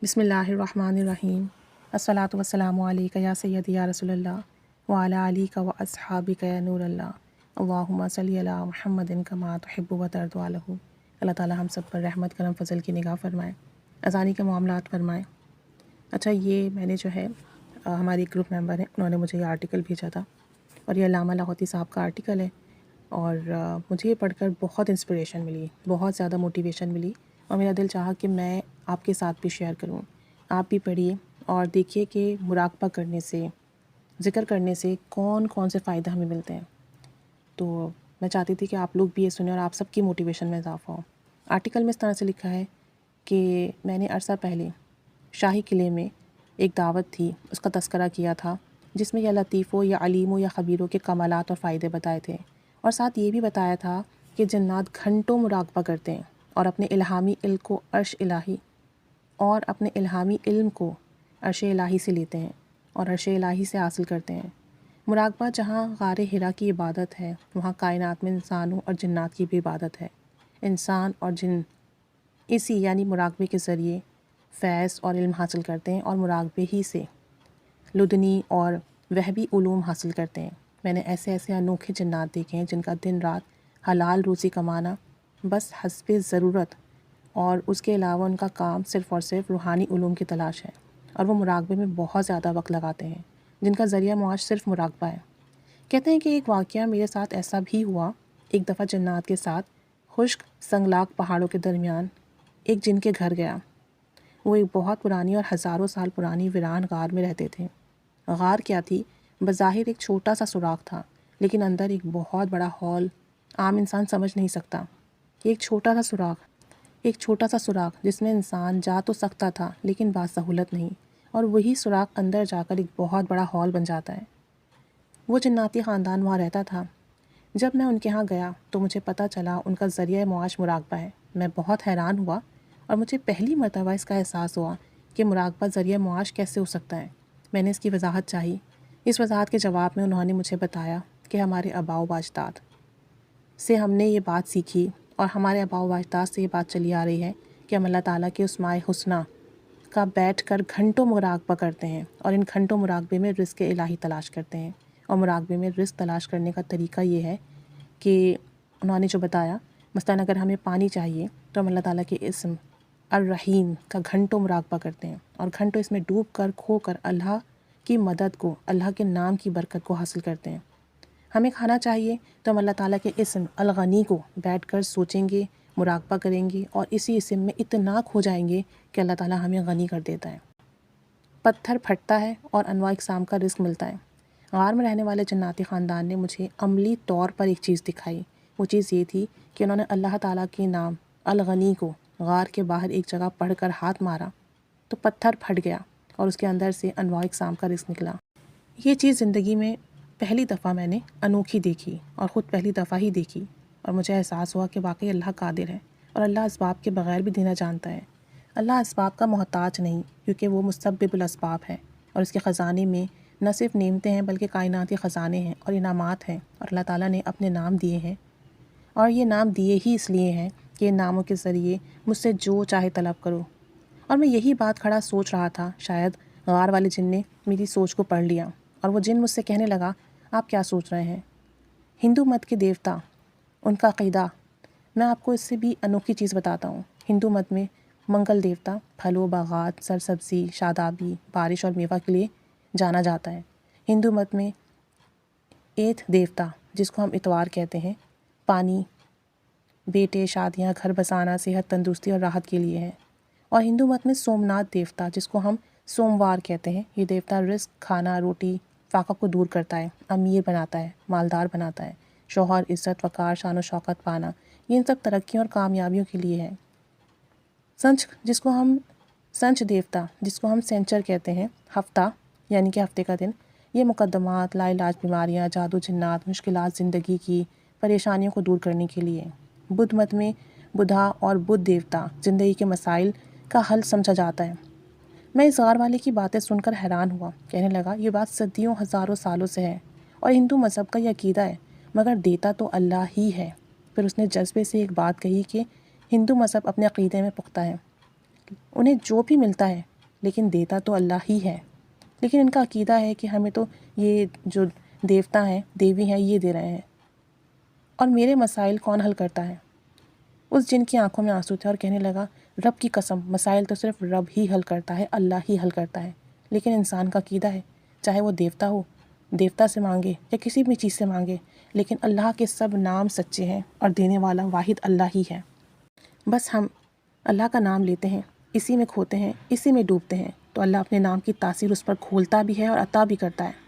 بسم اللہ الرحمن الرحیم الصلاۃ والسلام علیک یا سیدی یا رسول اللہ وعلی علیک و اصحابک یا نور اللہ اللہم صلی علی محمد کما تحب و ترضی عنہ۔ اللہ تعالی ہم سب پر رحمت کرم فضل کی نگاہ فرمائے، اذانی کے معاملات فرمائے۔ اچھا، یہ میں نے جو ہے ہماری گروپ ممبر ہیں، انہوں نے مجھے یہ آرٹیکل بھیجا تھا اور یہ علامہ لاہوتی صاحب کا آرٹیکل ہے، اور مجھے یہ پڑھ کر بہت انسپریشن ملی، بہت زیادہ موٹیویشن ملی، اور میرا دل چاہا کہ میں آپ کے ساتھ بھی شیئر کروں۔ آپ بھی پڑھیے اور دیکھیے کہ مراقبہ کرنے سے، ذکر کرنے سے کون کون سے فائدہ ہمیں ملتے ہیں۔ تو میں چاہتی تھی کہ آپ لوگ بھی یہ سنیں اور آپ سب کی موٹیویشن میں اضافہ ہو۔ آرٹیکل میں اس طرح سے لکھا ہے کہ میں نے عرصہ پہلے شاہی قلعے میں ایک دعوت تھی، اس کا تذکرہ کیا تھا، جس میں یا لطیفوں یا علیموں یا خبیروں کے کمالات اور فائدے بتائے تھے، اور ساتھ یہ بھی بتایا تھا کہ جنات گھنٹوں مراقبہ کرتے ہیں اور اپنے الہامی علم کو عرش الہی سے لیتے ہیں اور عرش الہی سے حاصل کرتے ہیں۔ مراقبہ جہاں غار حرا کی عبادت ہے، وہاں کائنات میں انسانوں اور جنات کی بھی عبادت ہے۔ انسان اور جن اسی یعنی مراقبے کے ذریعے فیض اور علم حاصل کرتے ہیں اور مراقبے ہی سے لدنی اور وہبی علوم حاصل کرتے ہیں۔ میں نے ایسے انوکھے جنات دیکھے ہیں جن کا دن رات حلال روزی کمانا بس حسب ضرورت، اور اس کے علاوہ ان کا کام صرف اور صرف روحانی علوم کی تلاش ہے، اور وہ مراقبے میں بہت زیادہ وقت لگاتے ہیں، جن کا ذریعہ معاش صرف مراقبہ ہے۔ کہتے ہیں کہ ایک واقعہ میرے ساتھ ایسا بھی ہوا، ایک دفعہ جنات کے ساتھ خشک سنگلاق پہاڑوں کے درمیان ایک جن کے گھر گیا۔ وہ ایک بہت پرانی اور ہزاروں سال پرانی ویران غار میں رہتے تھے۔ غار کیا تھی؟ بظاہر ایک چھوٹا سا سوراخ تھا، لیکن اندر ایک بہت بڑا ہال عام انسان سمجھ نہیں سکتا۔ ایک چھوٹا سا سوراخ جس میں انسان جا تو سکتا تھا لیکن باسہولت نہیں، اور وہی سوراخ اندر جا کر ایک بہت بڑا ہال بن جاتا ہے۔ وہ جناتی خاندان وہاں رہتا تھا۔ جب میں ان کے ہاں گیا تو مجھے پتہ چلا ان کا ذریعہ معاش مراقبہ ہے۔ میں بہت حیران ہوا اور مجھے پہلی مرتبہ اس کا احساس ہوا کہ مراقبہ ذریعہ معاش کیسے ہو سکتا ہے۔ میں نے اس کی وضاحت چاہی۔ اس وضاحت کے جواب میں انہوں نے مجھے بتایا کہ ہمارے آباء و اجداد سے ہم نے یہ بات سیکھی، اور ہمارے آباء و اجداد سے یہ بات چلی آ رہی ہے کہ ہم اللہ تعالیٰ کے اسماء حسنی کا بیٹھ کر گھنٹوں مراقبہ کرتے ہیں، اور ان گھنٹوں مراقبے میں رزق الہی تلاش کرتے ہیں۔ اور مراقبے میں رزق تلاش کرنے کا طریقہ یہ ہے کہ انہوں نے جو بتایا، مثلاً اگر ہمیں پانی چاہیے تو ہم اللہ تعالیٰ کے اسم الرحیم کا گھنٹوں مراقبہ کرتے ہیں، اور گھنٹوں اس میں ڈوب کر کھو کر اللہ کی مدد کو، اللہ کے نام کی برکت کو حاصل کرتے ہیں۔ ہمیں کھانا چاہیے تو ہم اللہ تعالیٰ کے اسم الغنی کو بیٹھ کر سوچیں گے، مراقبہ کریں گے، اور اسی اسم میں اتنا کھو جائیں گے کہ اللہ تعالیٰ ہمیں غنی کر دیتا ہے۔ پتھر پھٹتا ہے اور انواع اقسام کا رزق ملتا ہے۔ غار میں رہنے والے جناتی خاندان نے مجھے عملی طور پر ایک چیز دکھائی۔ وہ چیز یہ تھی کہ انہوں نے اللہ تعالیٰ کے نام الغنی کو غار کے باہر ایک جگہ پڑھ کر ہاتھ مارا تو پتھر پھٹ گیا اور اس کے اندر سے انواع اقسام کا رزق نکلا۔ یہ چیز زندگی میں پہلی دفعہ میں نے انوکھی دیکھی، اور خود پہلی دفعہ ہی دیکھی، اور مجھے احساس ہوا کہ واقعی اللہ قادر ہے، اور اللہ اسباب کے بغیر بھی دینا جانتا ہے۔ اللہ اسباب کا محتاج نہیں، کیونکہ وہ مسبب الاسباب ہے، اور اس کے خزانے میں نہ صرف نعمتیں ہیں بلکہ کائناتی خزانے ہیں اور انعامات ہیں، اور اللہ تعالیٰ نے اپنے نام دیے ہیں، اور یہ نام دیے ہی اس لیے ہیں کہ ان ناموں کے ذریعے مجھ سے جو چاہے طلب کرو۔ اور میں یہی بات کھڑا سوچ رہا تھا، شاید غار والے جن نے میری سوچ کو پڑھ لیا، اور وہ جن مجھ سے کہنے لگا، آپ کیا سوچ رہے ہیں؟ ہندو مت کے دیوتا، ان کا عقیدہ۔ میں آپ کو اس سے بھی انوکھی چیز بتاتا ہوں۔ ہندو مت میں منگل دیوتا پھلوں، باغات، سرسبزی، شادابی، بارش اور میوہ کے لیے جانا جاتا ہے۔ ہندو مت میں ایتھ دیوتا، جس کو ہم اتوار کہتے ہیں، پانی، بیٹے، شادیاں، گھر بسانا، صحت، تندرستی اور راحت کے لیے ہے۔ اور ہندو مت میں سومناتھ دیوتا، جس کو ہم سوموار کہتے ہیں، یہ دیوتا رزق، کھانا، روٹی، فاقہ کو دور کرتا ہے، امیر بناتا ہے، مالدار بناتا ہے، شوہر، عزت، وقار، شان و شوکت پانا، یہ ان سب ترقیوں اور کامیابیوں کے لیے ہے۔ سنچ دیوتا، جس کو ہم سینچر کہتے ہیں، ہفتہ یعنی کہ ہفتے کا دن، یہ مقدمات، لا علاج بیماریاں، جادو، جنات، مشکلات زندگی کی پریشانیوں کو دور کرنے کے لیے۔ بدھ مت میں بدھا اور بدھ دیوتا زندگی کے مسائل کا حل سمجھا جاتا ہے۔ میں اس غار والے کی باتیں سن کر حیران ہوا، کہنے لگا، یہ بات صدیوں، ہزاروں سالوں سے ہے، اور ہندو مذہب کا یہ عقیدہ ہے، مگر دیتا تو اللہ ہی ہے۔ پھر اس نے جذبے سے ایک بات کہی کہ ہندو مذہب اپنے عقیدے میں پختہ ہے، انہیں جو بھی ملتا ہے لیکن دیتا تو اللہ ہی ہے۔ لیکن ان کا عقیدہ ہے کہ ہمیں تو یہ جو دیوتا ہیں، دیوی ہیں، یہ دے رہے ہیں، اور میرے مسائل کون حل کرتا ہے؟ اس جن کی آنکھوں میں آنسو تھے اور کہنے لگا، رب کی قسم، مسائل تو صرف رب ہی حل کرتا ہے، اللہ ہی حل کرتا ہے۔ لیکن انسان کا عقیدہ ہے، چاہے وہ دیوتا ہو، دیوتا سے مانگے یا کسی بھی چیز سے مانگے، لیکن اللہ کے سب نام سچے ہیں اور دینے والا واحد اللہ ہی ہے۔ بس ہم اللہ کا نام لیتے ہیں، اسی میں کھوتے ہیں، اسی میں ڈوبتے ہیں، تو اللہ اپنے نام کی تاثیر اس پر کھولتا بھی ہے اور عطا بھی کرتا ہے۔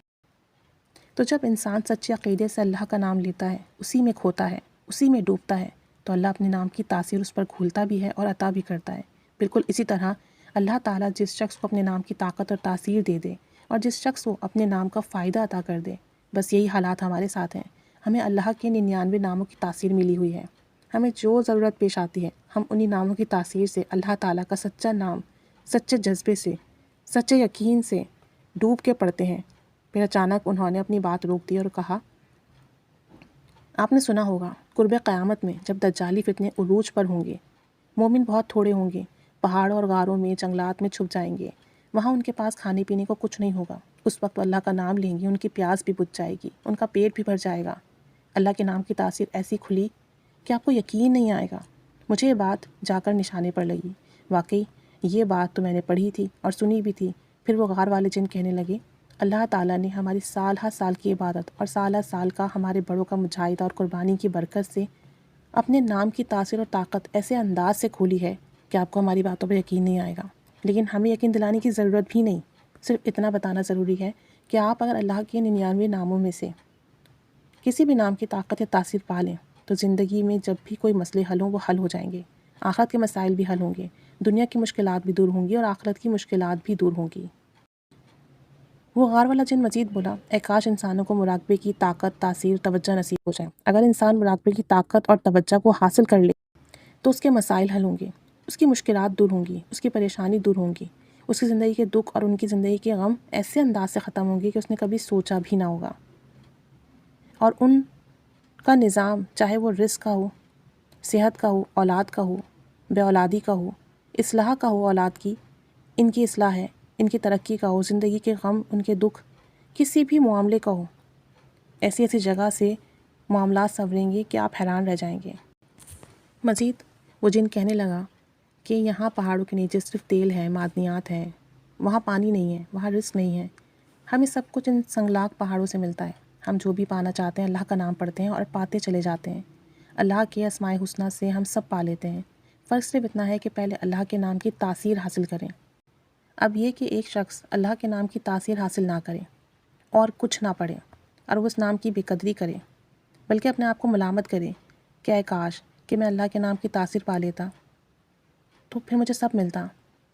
تو جب انسان سچے عقیدے سے اللہ کا نام لیتا ہے، اسی میں کھوتا ہے، اسی میں ڈوبتا ہے، تو اللہ اپنے نام کی تاثیر اس پر کھولتا بھی ہے اور عطا بھی کرتا ہے۔ بالکل اسی طرح اللہ تعالیٰ جس شخص کو اپنے نام کی طاقت اور تاثیر دے دے اور جس شخص کو اپنے نام کا فائدہ عطا کر دے، بس یہی حالات ہمارے ساتھ ہیں۔ ہمیں اللہ کے 99 ناموں کی تاثیر ملی ہوئی ہے۔ ہمیں جو ضرورت پیش آتی ہے، ہم انہی ناموں کی تاثیر سے اللہ تعالیٰ کا سچا نام سچے جذبے سے، سچے یقین سے ڈوب کے پڑھتے ہیں۔ پھر اچانک انہوں نے اپنی بات روک دی اور کہا، آپ نے سنا ہوگا قرب قیامت میں جب دجالی فتنے عروج پر ہوں گے، مومن بہت تھوڑے ہوں گے، پہاڑوں اور غاروں میں، جنگلات میں چھپ جائیں گے، وہاں ان کے پاس کھانے پینے کو کچھ نہیں ہوگا۔ اس وقت اللہ کا نام لیں گے، ان کی پیاس بھی بجھ جائے گی، ان کا پیٹ بھی بھر جائے گا۔ اللہ کے نام کی تاثیر ایسی کھلی کہ آپ کو یقین نہیں آئے گا۔ مجھے یہ بات جا کر نشانے پر لگی، واقعی یہ بات تو میں نے پڑھی تھی اور سنی بھی تھی۔ پھر وہ غار والے جن کہنے لگے، اللہ تعالیٰ نے ہماری سال ہر سال کی عبادت اور سال ہر سال کا ہمارے بڑوں کا مجاہدہ اور قربانی کی برکت سے اپنے نام کی تاثیر اور طاقت ایسے انداز سے کھولی ہے کہ آپ کو ہماری باتوں پر یقین نہیں آئے گا۔ لیکن ہمیں یقین دلانے کی ضرورت بھی نہیں، صرف اتنا بتانا ضروری ہے کہ آپ اگر اللہ کے 99 ناموں میں سے کسی بھی نام کی طاقت یا تاثیر پا لیں تو زندگی میں جب بھی کوئی مسئلے حل ہوں وہ حل ہو جائیں گے، آخرت کے مسائل بھی حل ہوں گے، دنیا کی مشکلات بھی دور ہوں گی اور آخرت کی مشکلات بھی دور ہوں گی۔ وہ غار والا جن مزید بولا، اے کاش انسانوں کو مراقبے کی طاقت، تاثیر، توجہ نصیب ہو جائے۔ اگر انسان مراقبے کی طاقت اور توجہ کو حاصل کر لے تو اس کے مسائل حل ہوں گے، اس کی مشکلات دور ہوں گی، اس کی پریشانی دور ہوں گی، اس کی زندگی کے دکھ اور ان کی زندگی کے غم ایسے انداز سے ختم ہوں گے کہ اس نے کبھی سوچا بھی نہ ہوگا۔ اور ان کا نظام، چاہے وہ رزق کا ہو، صحت کا ہو، اولاد کا ہو، بے اولادی کا ہو، اصلاح کا ہو اولاد کی، ان کی اصلاح ہے، ان کی ترقی کا ہو، زندگی کے غم، ان کے دکھ، کسی بھی معاملے کا ہو، ایسی ایسی جگہ سے معاملات سنوریں گے کہ آپ حیران رہ جائیں گے۔ مزید وہ جن کہنے لگا کہ یہاں پہاڑوں کے نیچے صرف تیل ہے، معدنیات ہیں، وہاں پانی نہیں ہے، وہاں رزق نہیں ہے، ہمیں سب کچھ ان سنگلاق پہاڑوں سے ملتا ہے۔ ہم جو بھی پانا چاہتے ہیں اللہ کا نام پڑھتے ہیں اور پاتے چلے جاتے ہیں۔ اللہ کے اسماء حسنیٰ سے ہم سب پا لیتے ہیں، فرق صرف اتنا ہے کہ پہلے اللہ کے نام کی تاثیر حاصل کریں۔ اب یہ کہ ایک شخص اللہ کے نام کی تاثیر حاصل نہ کرے اور کچھ نہ پڑھے اور وہ اس نام کی بے قدری کرے، بلکہ اپنے آپ کو ملامت کرے کہ اے کاش کہ میں اللہ کے نام کی تاثیر پا لیتا تو پھر مجھے سب ملتا۔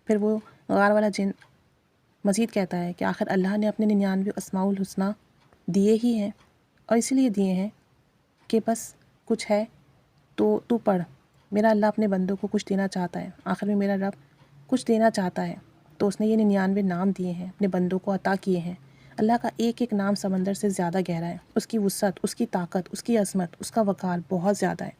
پھر وہ غار والا جن مزید کہتا ہے کہ آخر اللہ نے اپنے 99 اسماء الحسنیٰ دیے ہی ہیں، اور اسی لیے دیے ہیں کہ بس کچھ ہے تو پڑھ۔ میرا اللہ اپنے بندوں کو کچھ دینا چاہتا ہے، آخر میں میرا رب کچھ دینا چاہتا ہے تو اس نے یہ 99 نام دیے ہیں، اپنے بندوں کو عطا کیے ہیں۔ اللہ کا ایک ایک نام سمندر سے زیادہ گہرا ہے، اس کی وسعت، اس کی طاقت، اس کی عظمت، اس کا وقار بہت زیادہ ہے۔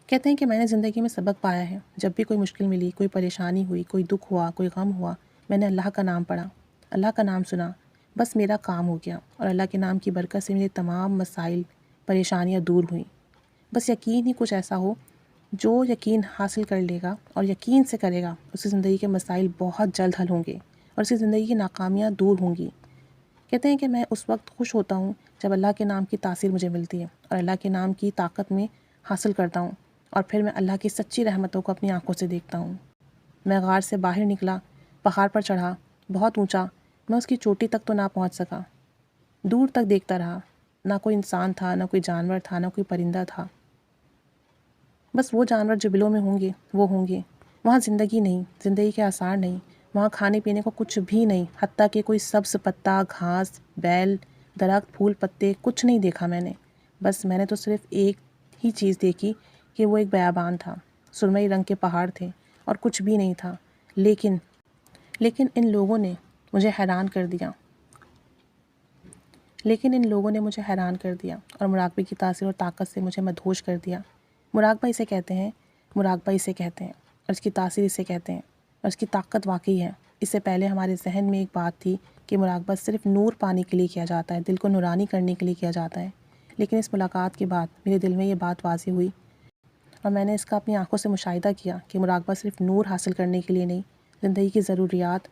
کہتے ہیں کہ میں نے زندگی میں سبق پایا ہے، جب بھی کوئی مشکل ملی، کوئی پریشانی ہوئی، کوئی دکھ ہوا، کوئی غم ہوا، میں نے اللہ کا نام پڑھا، اللہ کا نام سنا، بس میرا کام ہو گیا، اور اللہ کے نام کی برکت سے میرے تمام مسائل، پریشانیاں دور ہوئیں۔ بس یقین ہی کچھ ایسا ہو، جو یقین حاصل کر لے گا اور یقین سے کرے گا، اس کی زندگی کے مسائل بہت جلد حل ہوں گے اور اس کی زندگی کی ناکامیاں دور ہوں گی۔ کہتے ہیں کہ میں اس وقت خوش ہوتا ہوں جب اللہ کے نام کی تاثیر مجھے ملتی ہے اور اللہ کے نام کی طاقت میں حاصل کرتا ہوں، اور پھر میں اللہ کی سچی رحمتوں کو اپنی آنکھوں سے دیکھتا ہوں۔ میں غار سے باہر نکلا، پہاڑ پر چڑھا، بہت اونچا، میں اس کی چوٹی تک تو نہ پہنچ سکا، دور تک دیکھتا رہا، نہ کوئی انسان تھا، نہ کوئی جانور تھا، نہ کوئی پرندہ تھا، بس وہ جانور جو بلوں میں ہوں گے وہ ہوں گے۔ وہاں زندگی نہیں، زندگی کے آثار نہیں، وہاں کھانے پینے کو کچھ بھی نہیں، حتیٰ کہ کوئی سبز پتا، گھاس، بیل، درخت، پھول پتے کچھ نہیں دیکھا میں نے۔ بس میں نے تو صرف ایک ہی چیز دیکھی کہ وہ ایک بیابان تھا، سرمئی رنگ کے پہاڑ تھے اور کچھ بھی نہیں تھا، لیکن ان لوگوں نے مجھے حیران کر دیا اور مراقبے کی تاثیر اور طاقت سے مجھے مدہوش کر دیا۔ مراقبہ اسے کہتے ہیں اور اس کی تاثیر اسے کہتے ہیں، اور اس کی طاقت واقعی ہے۔ اس سے پہلے ہمارے ذہن میں ایک بات تھی کہ مراقبہ صرف نور پانے کے لیے کیا جاتا ہے، دل کو نورانی کرنے کے لیے کیا جاتا ہے، لیکن اس ملاقات کے بعد میرے دل میں یہ بات واضح ہوئی اور میں نے اس کا اپنی آنکھوں سے مشاہدہ کیا کہ مراقبہ صرف نور حاصل کرنے کے لیے نہیں، زندگی کی ضروریات،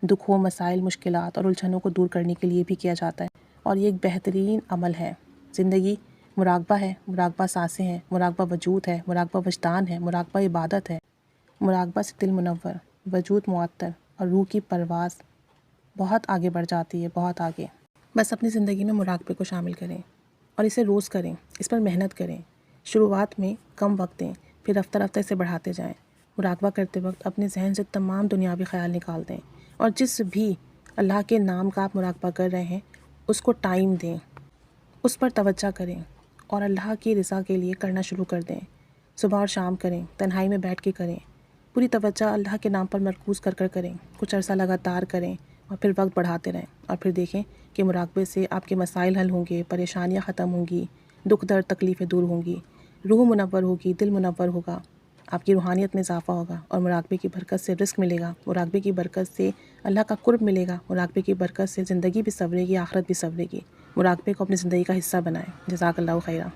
دکھوں، مسائل، مشکلات اور الجھنوں کو دور کرنے کے لیے بھی کیا جاتا ہے، اور یہ ایک بہترین عمل ہے۔ زندگی مراقبہ ہے، مراقبہ سانسیں ہیں، مراقبہ وجود ہے، مراقبہ وجدان ہے، مراقبہ عبادت ہے۔ مراقبہ سے دل منور، وجود معطر اور روح کی پرواز بہت آگے بڑھ جاتی ہے، بہت آگے۔ بس اپنی زندگی میں مراقبے کو شامل کریں اور اسے روز کریں، اس پر محنت کریں۔ شروعات میں کم وقت دیں، پھر رفتہ رفتہ اسے بڑھاتے جائیں۔ مراقبہ کرتے وقت اپنے ذہن سے تمام دنیاوی خیال نکال دیں، اور جس بھی اللہ کے نام کا آپ مراقبہ کر رہے ہیں اس کو ٹائم دیں، اس پر توجہ کریں اور اللہ کی رضا کے لیے کرنا شروع کر دیں۔ صبح اور شام کریں، تنہائی میں بیٹھ کے کریں، پوری توجہ اللہ کے نام پر مرکوز کر کر کریں، کچھ عرصہ لگاتار کریں اور پھر وقت بڑھاتے رہیں، اور پھر دیکھیں کہ مراقبے سے آپ کے مسائل حل ہوں گے، پریشانیاں ختم ہوں گی، دکھ درد تکلیفیں دور ہوں گی، روح منور ہوگی، دل منور ہوگا، آپ کی روحانیت میں اضافہ ہوگا، اور مراقبے کی برکت سے رزق ملے گا، مراقبے کی برکت سے اللہ کا قرب ملے گا، مراقبے کی برکت سے زندگی بھی سنورے گی، آخرت بھی سنورے گی۔ مراقبے کو اپنی زندگی کا حصہ بنائیں۔ جزاک اللہ خیرہ۔